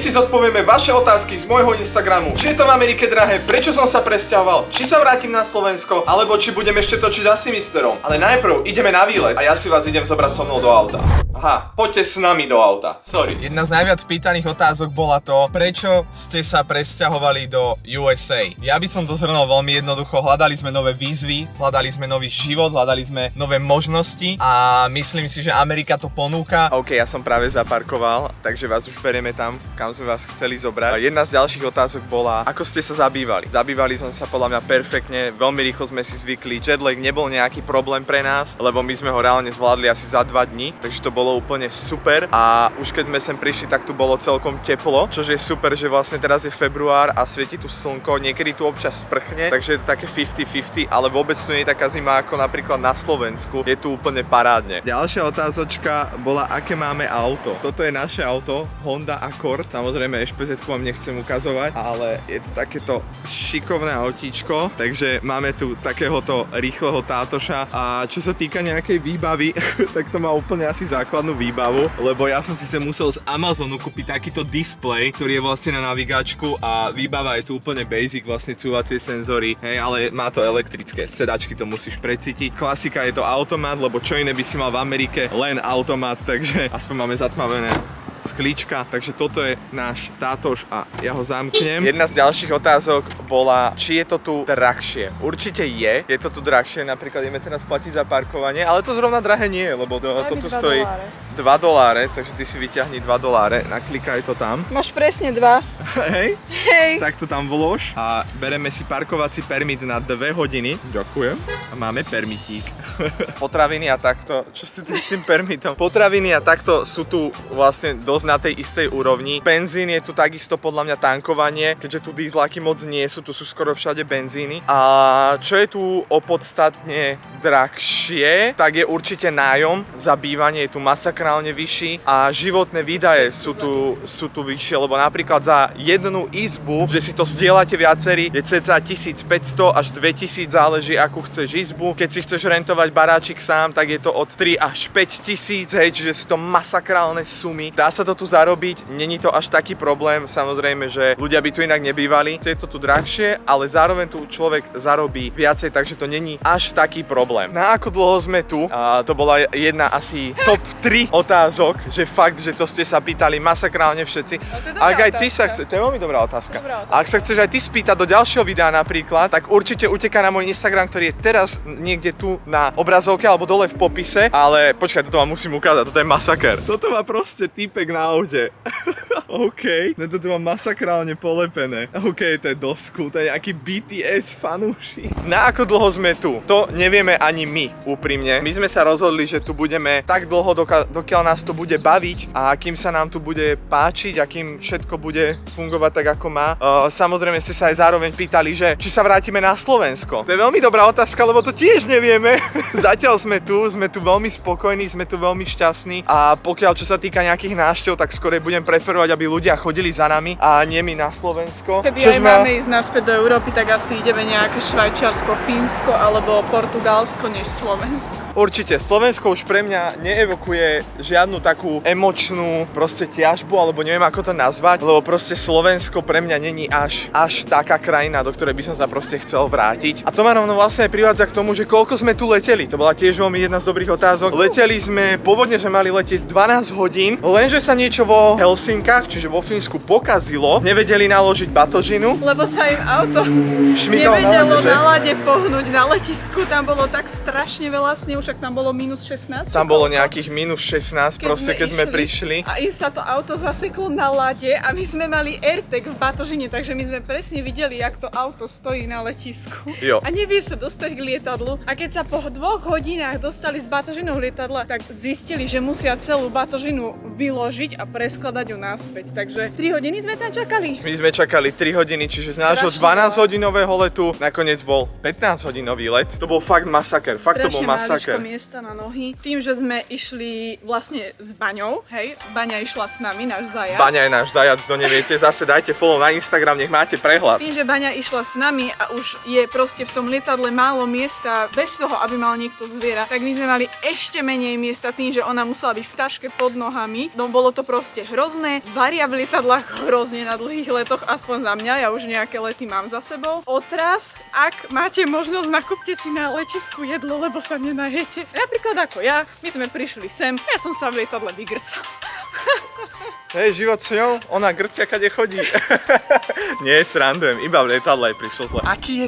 Dnes si zodpovieme vaše otázky z môjho Instagramu. Či je to v Amerike drahé, prečo som sa presťahoval, či sa vrátim na Slovensko, alebo či budem ešte točiť asi misterom. Ale najprv ideme na výlet a ja si vás idem zobrať so mnou do auta. Aha, poďte s nami do auta. Sorry. Jedna z najviac pýtaných otázok bola to, prečo ste sa presťahovali do USA. Ja by som to zhrnul veľmi jednoducho. Hľadali sme nové výzvy, hľadali sme nový život, hľadali sme nové možnosti a myslím si, že Amerika to ponúka. OK, ja som práve zaparkoval, takže vás už berieme tam, kam sme vás chceli zobrať. Jedna z ďalších otázok bola, ako ste sa zabývali. Zabývali sme sa podľa mňa perfektne, veľmi rýchlo sme si zvykli. Jetlag nebol nejaký problém pre nás, lebo my sme ho reálne zvládli asi za 2 dní, takže to bolo úplne super. A už keď sme sem prišli, tak tu bolo celkom teplo, čo je super, že vlastne teraz je február a svieti tu slnko, niekedy tu občas sprchne, takže je to také 50-50, ale vôbec tu nie je taká zima ako napríklad na Slovensku. Je tu úplne parádne. Ďalšia otázočka bola, aké máme auto. Toto je naše auto, Honda Accord. Samozrejme ešpezetku vám nechcem ukazovať, ale je to takéto šikovné autíčko, takže máme tu takéhoto rýchleho tátoša. A čo sa týka nejakej výbavy, tak to má úplne asi základnú výbavu, lebo ja som si sem musel z Amazonu kúpiť takýto displej, ktorý je vlastne na navigačku a výbava je tu úplne basic, vlastne cúvacie senzory, hej, ale má to elektrické, sedačky to musíš precítiť. Klasika je to automat, lebo čo iné by si mal v Amerike, len automat, takže aspoň máme zatmavené sklíčka, takže toto je náš tátoš a ja ho zamknem. Jedna z ďalších otázok bola, či je to tu drahšie. Určite je to tu drahšie, napríklad ideme teraz platiť za parkovanie, ale to zrovna drahé nie je, lebo to tu stojí $2, takže ty si vyťahni $2, naklikaj to tam. Máš presne 2. Hej? Hej. Tak to tam vlož a bereme si parkovací permit na 2 hodiny. Ďakujem. A máme permitík. Potraviny a takto, čo sú tu s tým permitom? Potraviny a takto sú tu vlastne dosť na tej istej úrovni. Benzín je tu takisto podľa mňa tankovanie, keďže tu dízlaky moc nie sú, tu sú skoro všade benzíny. A čo je tu opodstatne drahšie, tak je určite nájom za bývanie, je tu masakrálne vyšší a životné výdaje sú tu vyššie, lebo napríklad za jednu izbu, že si to zdieľate viacerí, je cca 1500 až 2000, záleží akú chceš izbu. Keď si chceš rentovať baráčik sám, tak je to od 3 až 5000, hej, čiže sú to masakrálne sumy. Dá sa to tu zarobiť, není to až taký problém, samozrejme, že ľudia by tu inak nebývali. Je to tu drahšie, ale zároveň tu človek zarobí viacej, takže to není až taký problém. Na ako dlho sme tu? To bola jedna asi top 3 otázok, že fakt, že to ste sa pýtali masakrálne všetci. Ak aj ty sa chce, to je veľmi dobrá otázka. Ak sa chceš aj ty spýtať do ďalšieho videa napríklad, tak určite uteká na môj Instagram, ktorý je teraz niekde tu na obrazovke alebo dole v popise, ale počkaj, toto vám musím ukázať, toto je masaker. Toto má proste týpek na aute. OK, toto má masakrálne polepené. OK, to je dosť cool, to je nejaký BTS fanúši. Na ako dlho sme tu? To nevieme ani my, úprimne. My sme sa rozhodli, že tu budeme tak dlho, dokiaľ nás to bude baviť a kým sa nám tu bude páčiť a kým všetko bude fungovať tak, ako má. Samozrejme ste sa aj zároveň pýtali, že či sa vrátime na Slovensko. To je veľmi dobrá otázka, lebo to tiež nevieme. Zatiaľ sme tu veľmi spokojní, sme tu veľmi šťastní a pokiaľ čo sa týka nejakých návštev, tak skôr budem preferovať, aby ľudia chodili za nami a nie my na Slovensko. Keby aj máme ísť naspäť do Európy, tak asi ideme nejaké Švajčiarsko, Fínsko alebo Portugalsko než Slovensko. Určite, Slovensko už pre mňa neevokuje žiadnu takú emočnú proste ťažbu, alebo neviem ako to nazvať, lebo proste Slovensko pre mňa není až taká krajina, do ktorej by som sa proste chcel vrátiť. A to ma rovno vlastne privádza k tomu, že koľko sme tu leteli. To bola tiež veľmi jedna z dobrých otázok. Leteli sme, pôvodne sme mali letieť 12 hodín, lenže sa niečo vo Helsinkách, čiže vo Fínsku pokazilo. Nevedeli naložiť batožinu, lebo sa im auto nevedelo na lade pohnúť na letisku. Tam bolo tak strašne veľa snehu, však tam bolo -16. Tam bolo nejakých -16, proste keď sme prišli. A im sa to auto zaseklo na lade a my sme mali AirTag v batožine, takže my sme presne videli, jak to auto stojí na letisku. Jo. A nevie sa dostať k lietadlu. A keď sa po 2 hodinách dostali s batožinou lietadla, tak zistili, že musia celú batožinu vyložiť a preskladať ju naspäť. Takže 3 hodiny sme tam čakali. My sme čakali 3 hodiny, čiže z nášho 12-hodinového letu nakoniec bol 15-hodinový let. To bol fakt masaker, fakt to bol masaker. toľko miesta na nohy. Tým, že sme išli vlastne s Baňou, hej, Baňa išla s nami, náš zajac. Baňa je náš zajac, kto neviete, zase dajte follow na Instagram, nech máte prehľad. Tým, že Baňa išla s nami a už je proste v tom lietadle málo miesta, bez toho, aby mal niekto zviera, tak my sme mali ešte menej miesta tým, že ona musela byť v taške pod nohami. No bolo to proste hrozné. Varia v lietadlách hrozne na dlhých letoch, aspoň za mňa, ja už nejaké lety mám za sebou. Otras, ak máte možnosť, nakúpte si na letisku jedlo, lebo sa nenajete. Napríklad ako ja, my sme prišli sem, ja som sa v lietadle vygrcal. Hej, život s ňou, ona grcia kade chodí. Nie, srandujem, iba v lietadle prišlo zle. Aký je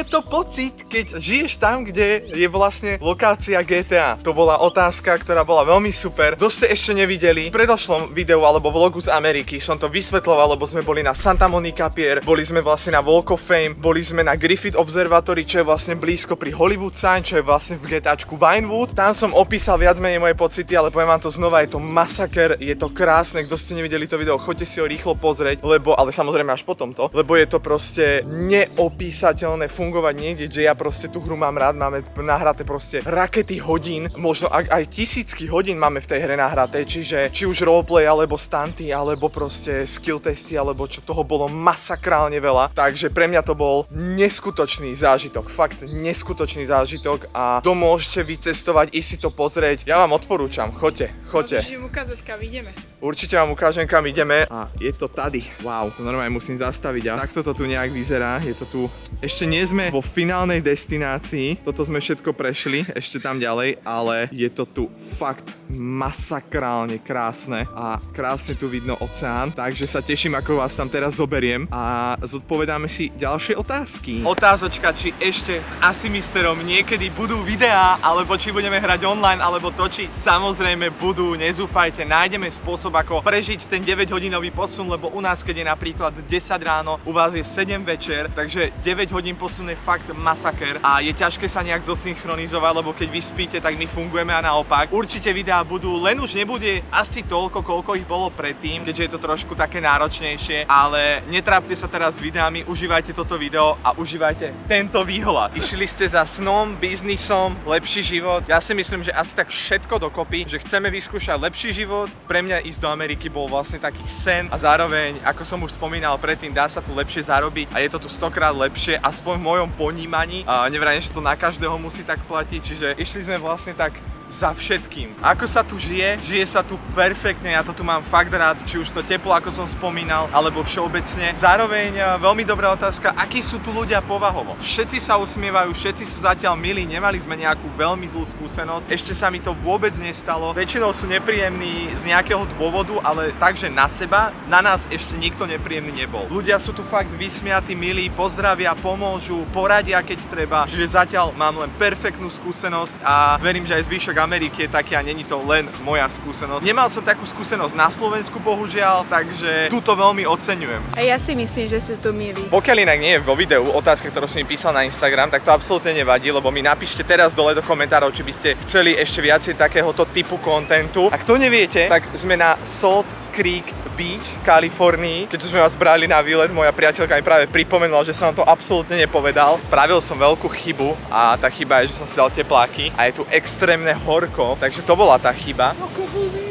to pocit, keď žiješ tam, kde je vlastne lokácia GTA? To bola otázka, ktorá bola veľmi super. Kto ste ešte nevideli, v predošlom videu alebo vlogu z Ameriky som to vysvetľoval, lebo sme boli na Santa Monica Pier, boli sme vlastne na Walk of Fame, boli sme na Griffith Observatory, čo je vlastne blízko pri Hollywood Sign, čo je vlastne v GTAčku Vinewood. Tam som opísal viac menej moje pocity, ale poviem vám to znova, je to masaker, je to krásne. Kto ste nevideli to video, choďte si ho rýchlo pozrieť, lebo, ale samozrejme až potom to, lebo je to proste neopísateľné fungovať niekde, že ja proste tú hru mám rád, máme nahraté proste rakety hodín, možno aj tisícky hodín máme v tej hre nahraté, čiže či už roleplay, alebo stunty, alebo proste skill testy, alebo čo toho bolo masakrálne veľa, takže pre mňa to bol neskutočný zážitok, fakt neskutočný zážitok a to môžete vycestovať, ísť si to pozrieť, ja vám odporúčam, choďte. Môžeš im ukázať, kam ideme. Určite vám ukážem, kam ideme. A je to tady. Wow, to normálne musím zastaviť. A takto to tu nejak vyzerá. Je to tu. Ešte nie sme vo finálnej destinácii. Toto sme všetko prešli, ešte tam ďalej, ale je to tu fakt masakrálne krásne. A krásne tu vidno oceán. Takže sa teším, ako vás tam teraz zoberiem a zodpovedáme si ďalšie otázky. Otázočka, či ešte s Asimisterom niekedy budú videá, alebo či budeme hrať online, alebo točiť. Samozrejme budú, nezúfajte, nájdeme spôsob, ako prežiť ten 9-hodinový posun, lebo u nás, keď je napríklad 10 ráno, u vás je 7 večer, takže 9 hodín posun je fakt masaker a je ťažké sa nejak zosynchronizovať, lebo keď vy spíte, tak my fungujeme a naopak. Určite videá budú, len už nebude asi toľko, koľko ich bolo predtým, keďže je to trošku také náročnejšie, ale netrápte sa teraz s videami, užívajte toto video a užívajte tento výhľad. Išli ste za snom, biznisom, lepší život. Ja si myslím, že asi tak všetko dokopy, že chceme vyskúšať lepší život. Pre mňa ísť do Ameriky bol vlastne taký sen a zároveň, ako som už spomínal predtým, dá sa tu lepšie zarobiť a je to tu 100-krát lepšie, aspoň v mojom ponímaní. Nevrajím, že to na každého musí tak platiť, čiže išli sme vlastne tak za všetkým. Ako sa tu žije? Žije sa tu perfektne, ja to tu mám fakt rád, či už to teplo, ako som spomínal, alebo všeobecne. Zároveň veľmi dobrá otázka, akí sú tu ľudia povahovo? Všetci sa usmievajú, všetci sú zatiaľ milí, nemali sme nejakú veľmi zlú skúsenosť, ešte sa mi to vôbec nestalo. Väčšinou sú nepríjemní z nejakého dôvodu, ale takže na seba, na nás ešte nikto nepríjemný nebol. Ľudia sú tu fakt vysmiatí, milí, pozdravia, pomôžu, poradia, keď treba. Čiže zatiaľ mám len perfektnú skúsenosť a verím, že aj zvyšok Ameriky je taký a není to len moja skúsenosť. Nemal som takú skúsenosť na Slovensku, bohužiaľ, takže túto veľmi oceňujem. A ja si myslím, že sú tu milí. Pokiaľ inak nie je vo videu otázka, ktorú si mi písal na Instagram, tak to absolútne nevadí, lebo mi napíšte teraz dole do komentárov, či by ste chceli ešte viacej takéhoto typu kontentu. Ak to neviete, tak sme na Salt Creek Beach v Kalifornii. Keď sme vás brali na výlet, moja priateľka mi práve pripomenula, že som vám to absolútne nepovedal. Spravil som veľkú chybu a tá chyba je, že som si dal tepláky a je tu extrémne horko, takže to bola tá chyba.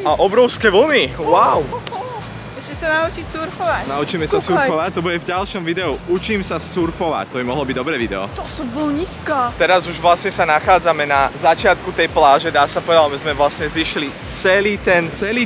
A obrovské vlny, wow! Ešte sa naučiť surfovať. Naučíme sa surfovať, to bude v ďalšom videu. Učím sa surfovať, to by mohlo byť dobré video. To sú vlniska. Teraz už vlastne sa nachádzame na začiatku tej pláže, dá sa povedať, my sme vlastne zišli celý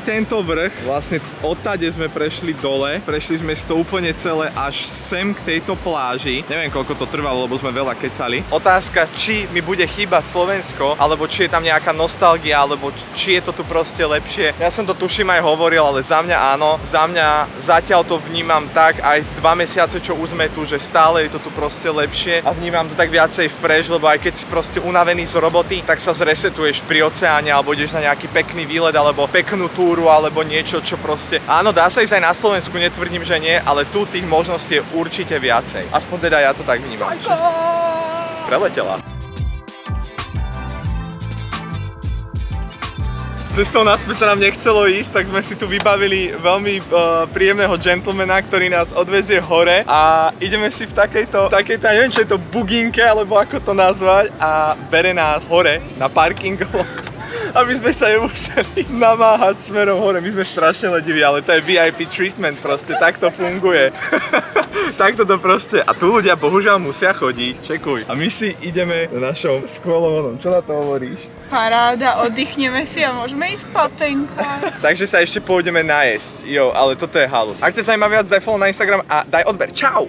tento vrch. Vlastne odtade sme prešli dole, prešli sme to úplne celé až sem k tejto pláži. Neviem, koľko to trvalo, lebo sme veľa kecali. Otázka, či mi bude chýbať Slovensko, alebo či je tam nejaká nostalgia, alebo či je to tu proste lepšie. Ja som to tuším aj hovoril, ale za mňa áno. Za mňa zatiaľ to vnímam tak, aj 2 mesiace, čo už sme tu, že stále je to tu proste lepšie a vnímam to tak viacej fresh, lebo aj keď si proste unavený z roboty, tak sa zresetuješ pri oceáne, alebo ideš na nejaký pekný výlet, alebo peknú túru, alebo niečo, čo proste... Áno, dá sa ísť aj na Slovensku, netvrdím, že nie, ale tu tých možností je určite viacej. Aspoň teda ja to tak vnímam. Preletela. cestou naspäť sa nám nechcelo ísť, tak sme si tu vybavili veľmi príjemného gentlemana, ktorý nás odvezie hore a ideme si v takejto, neviem, či je to buginke, alebo ako to nazvať, a bere nás hore na parking lot, aby sme sa nemuseli namáhať smerom hore. My sme strašne lediví, ale to je VIP treatment, proste tak to funguje. Takto to proste. A tu ľudia bohužiaľ musia chodiť, čekuj. A my si ideme na našom skvelom. Čo na to hovoríš? Paráda, oddychneme si a môžeme ísť patenkovať. Takže sa ešte pôjdeme najesť. Jo, ale toto je halus. Ak te zaujíma viac, daj follow na Instagram a daj odber. Čau!